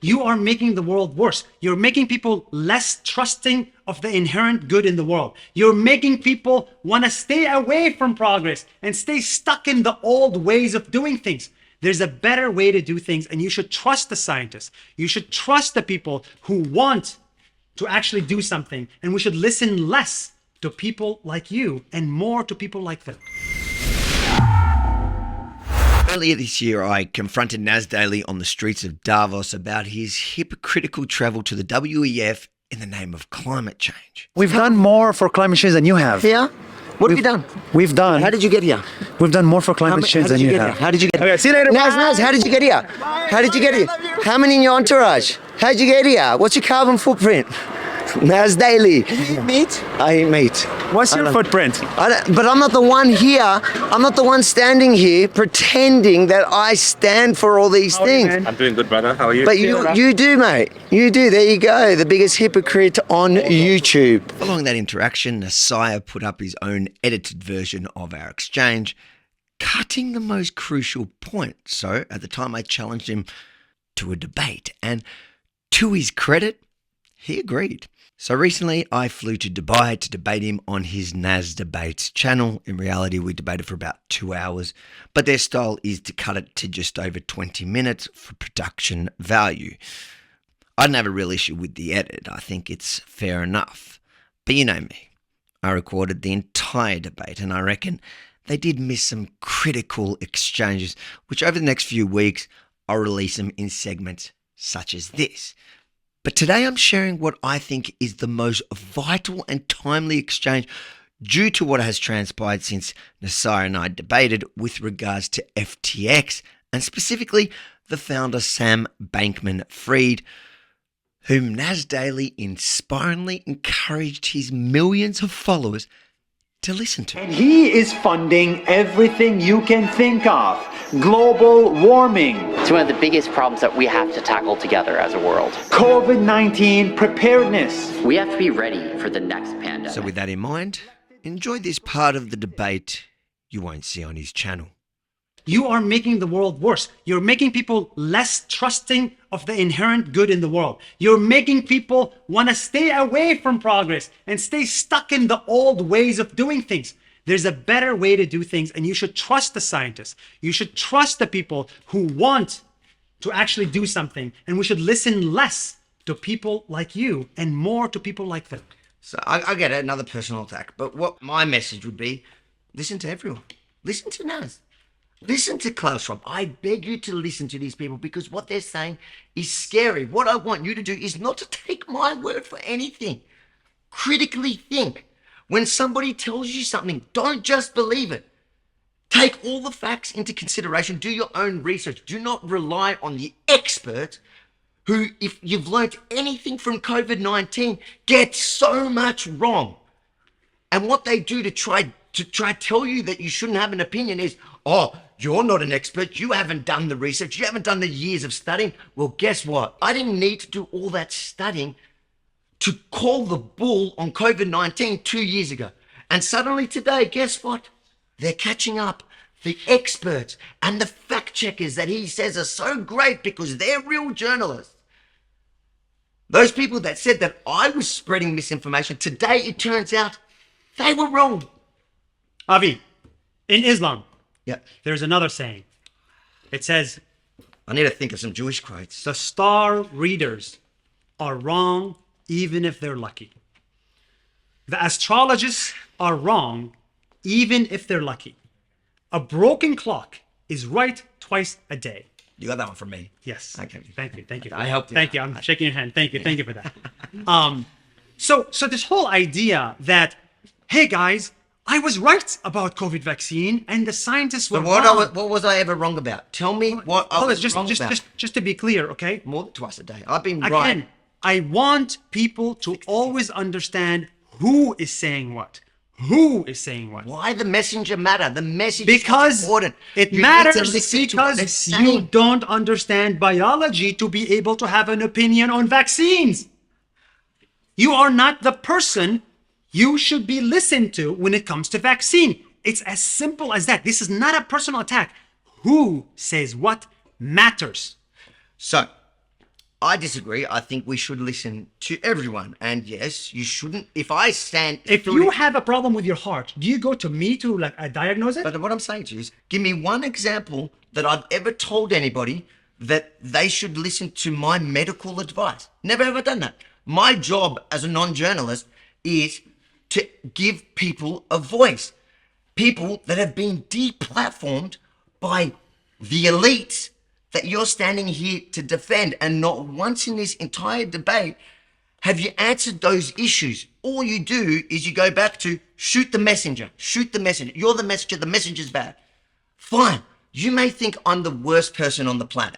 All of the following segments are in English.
you are making the world worse. You're making people less trusting of the inherent good in the world. You're making people want to stay away from progress and stay stuck in the old ways of doing things. There's a better way to do things, and you should trust the scientists. You should trust the people who want to actually do something, and we should listen less to people like you and more to people like them. Earlier this year, I confronted Nas Daily on the streets of Davos about his hypocritical travel to the WEF in the name of climate change. We've done more for climate change than you have. Yeah? What have you done? We've done. How did you get here? We've done more for climate change than you have. How did you get here? Okay, see you later. Naz, how did you get here? How did you get here? How many in your entourage? How did you get here? What's your carbon footprint? Nas Daily. Meat? I eat meat. What's your footprint? But I'm not the one here. I'm not the one standing here pretending that I stand for all these things. I'm doing good, brother. How are you? But you do, mate. You do. There you go. The biggest hypocrite on YouTube. Following that interaction, Nasiah put up his own edited version of our exchange, cutting the most crucial point. So at the time, I challenged him to a debate, and to his credit, he agreed. So recently, I flew to Dubai to debate him on his Nas Debates channel. In reality, we debated for about 2 hours, but their style is to cut it to just over 20 minutes for production value. I didn't have a real issue with the edit. I think it's fair enough. But you know me. I recorded the entire debate, and I reckon they did miss some critical exchanges, which over the next few weeks, I'll release them in segments such as this. But today I'm sharing what I think is the most vital and timely exchange due to what has transpired since Nasiah and I debated with regards to FTX and specifically the founder Sam Bankman-Fried, whom Nas Daily inspiringly encouraged his millions of followers to listen to. And he is funding everything you can think of. Global warming, It's one of the biggest problems that we have to tackle together as a world. COVID-19 preparedness. We have to be ready for the next pandemic. So with that in mind, enjoy this part of the debate you won't see on his channel. You are making the world worse. You're making people less trusting of the inherent good in the world. You're making people want to stay away from progress and stay stuck in the old ways of doing things. There's a better way to do things, and you should trust the scientists. You should trust the people who want to actually do something, and we should listen less to people like you and more to people like them. So I get it, another personal attack, but what my message would be, listen to everyone. Listen to Nas. Listen to Klaus Schwab. I beg you to listen to these people because what they're saying is scary. What I want you to do is not to take my word for anything. Critically think. When somebody tells you something, don't just believe it. Take all the facts into consideration. Do your own research. Do not rely on the experts who, if you've learned anything from COVID-19, get so much wrong. And what they do to try tell you that you shouldn't have an opinion is, oh, you're not an expert. You haven't done the research. You haven't done the years of studying. Well, guess what? I didn't need to do all that studying to call the bull on COVID-19 2 years ago. And suddenly today, guess what? They're catching up. The experts and the fact checkers that he says are so great because they're real journalists. Those people that said that I was spreading misinformation, today it turns out they were wrong. Avi, in Islam, Yeah. there's another saying. It says, I need to think of some Jewish quotes. the star readers are wrong even if they're lucky. The astrologists are wrong even if they're lucky. A broken clock is right twice a day. You got that one from me. Yes. Okay. Thank you. Thank you. I helped you. Thank you. I'm shaking your hand. Thank you. Thank you for that. So this whole idea that, hey guys, I was right about COVID vaccine and the scientists were So wrong. what was I ever wrong about? Tell me what I Hold on, was wrong about. just to be clear, okay? More than twice a day. I've been Again, right. I want people to always understand who is saying what. Who is saying what? Why the messenger matter? The message Because is important. it You need to matters listen to what they're because saying. you don't understand biology to be able to have an opinion on vaccines. You are not the person you should be listened to when it comes to vaccine. It's as simple as that. This is not a personal attack. Who says what matters. So, I disagree. I think we should listen to everyone. And yes, you shouldn't. If I stand... If you have a problem with your heart, do you go to me to diagnose it? But what I'm saying to you is, give me one example that I've ever told anybody that they should listen to my medical advice. Never ever done that. My job as a non-journalist is to give people a voice. People that have been deplatformed by the elites that you're standing here to defend, and not once in this entire debate have you answered those issues. All you do is you go back to shoot the messenger. You're the messenger, the messenger's bad. Fine, you may think I'm the worst person on the planet.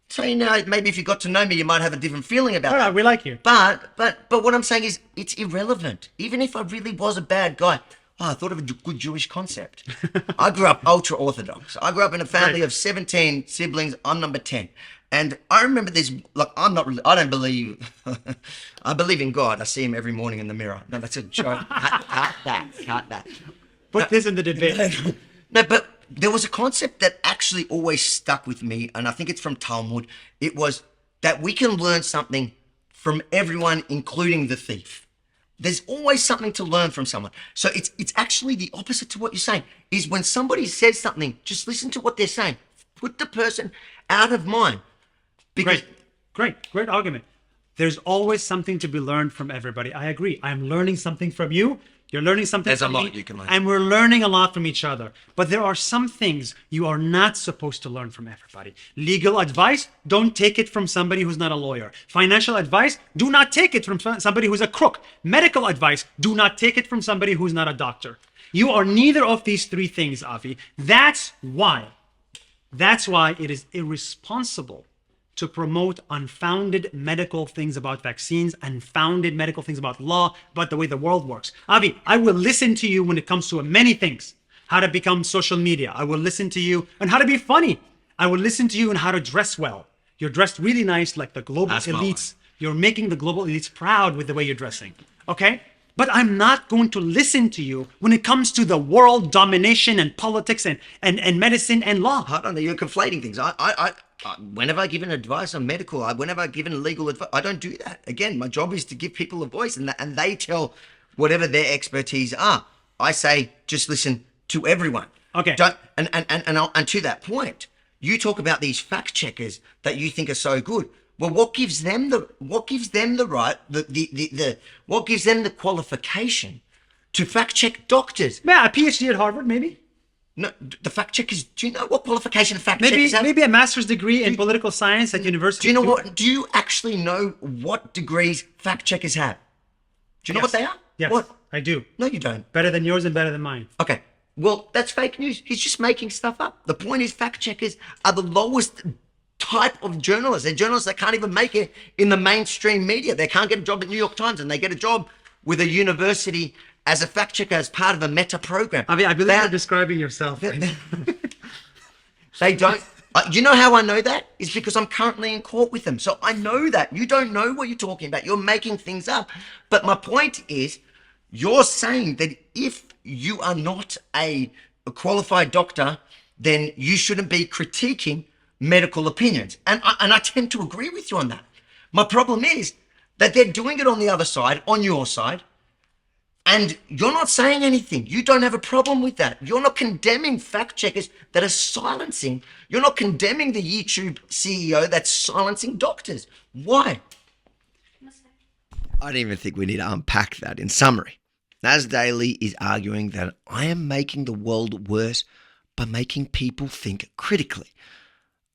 So, you know, maybe if you got to know me, you might have a different feeling about No, it. we like you. But what I'm saying is, it's irrelevant. Even if I really was a bad guy, I thought of a good Jewish concept. I grew up ultra-Orthodox. I grew up in a family of 17 siblings. I'm number 10. And I remember this, like, I don't believe, I believe in God. I see him every morning in the mirror. No, that's a joke. Cut that. Put this in the debate. No, but there was a concept that actually always stuck with me, and I think it's from Talmud. It was that we can learn something from everyone, including the thief. There's always something to learn from someone. So it's actually the opposite to what you're saying, is when somebody says something, just listen to what they're saying. Put the person out of mind. Because Great argument. There's always something to be learned from everybody. I agree. I'm learning something from you. You're learning something There's from a lot me, you can learn. and we're learning a lot from each other. But there are some things you are not supposed to learn from everybody. Legal advice, don't take it from somebody who's not a lawyer. Financial advice, do not take it from somebody who's a crook. Medical advice, do not take it from somebody who's not a doctor. You are neither of these three things, Avi. That's why it is irresponsible to promote unfounded medical things about vaccines, unfounded medical things about law, about the way the world works. Avi, I will listen to you when it comes to many things. How to become social media. I will listen to you on how to be funny. I will listen to you on how to dress well. You're dressed really nice like the global That's my elites. You're making the global elites proud with the way you're dressing. Okay? But I'm not going to listen to you when it comes to the world domination and politics and medicine and law. Hold on, you're conflating things. Whenever I give an advice on medical, whenever I give an legal advice, I don't do that. Again, my job is to give people a voice, and they tell whatever their expertise are. I say, just listen to everyone. Okay. And to that point, you talk about these fact checkers that you think are so good. Well, what gives them the qualification to fact check doctors? Yeah, a PhD at Harvard, maybe. No, the fact checkers. Do you know what qualification fact checkers have? Maybe a master's degree in political science at university. Do you know what? Do you actually know what degrees fact checkers have? Do you know what they are? Yes, What? I do. No, you don't. Better than yours and better than mine. Okay. Well, that's fake news. He's just making stuff up. The point is, fact checkers are the lowest type of journalists. They're journalists that can't even make it in the mainstream media. They can't get a job at New York Times, and they get a job with a university as a fact checker as part of a meta program. I believe you're describing yourself. They don't. You know how I know that? It's because I'm currently in court with them. So I know that. You don't know what you're talking about. You're making things up. But my point is, you're saying that if you are not a qualified doctor, then you shouldn't be critiquing medical opinions. And I tend to agree with you on that. My problem is that they're doing it on the other side, on your side, and you're not saying anything. You don't have a problem with that. You're not condemning fact checkers that are silencing. You're not condemning the YouTube CEO that's silencing doctors. Why? I don't even think we need to unpack that. In summary, Nas Daily is arguing that I am making the world worse by making people think critically.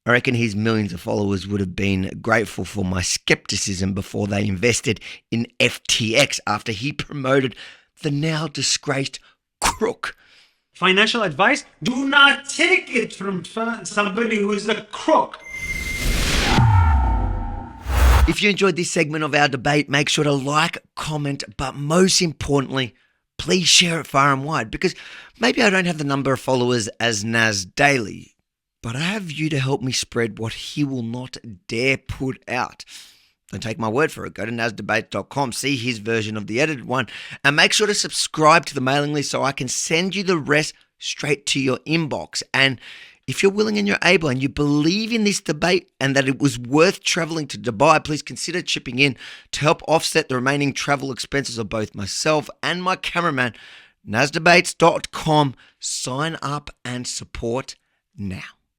I reckon his millions of followers would have been grateful for my skepticism before they invested in FTX after he promoted the now disgraced crook. Financial advice, do not take it from somebody who is a crook. If you enjoyed this segment of our debate, make sure to like, comment, but most importantly, please share it far and wide, because maybe I don't have the number of followers as Nas Daily, but I have you to help me spread what he will not dare put out. Don't take my word for it. Go to nasdebate.com, see his version of the edited one, and make sure to subscribe to the mailing list so I can send you the rest straight to your inbox. And If you're willing and you're able and you believe in this debate and that it was worth traveling to Dubai, please consider chipping in to help offset the remaining travel expenses of both myself and my cameraman. NasDebates.com. Sign up and support now.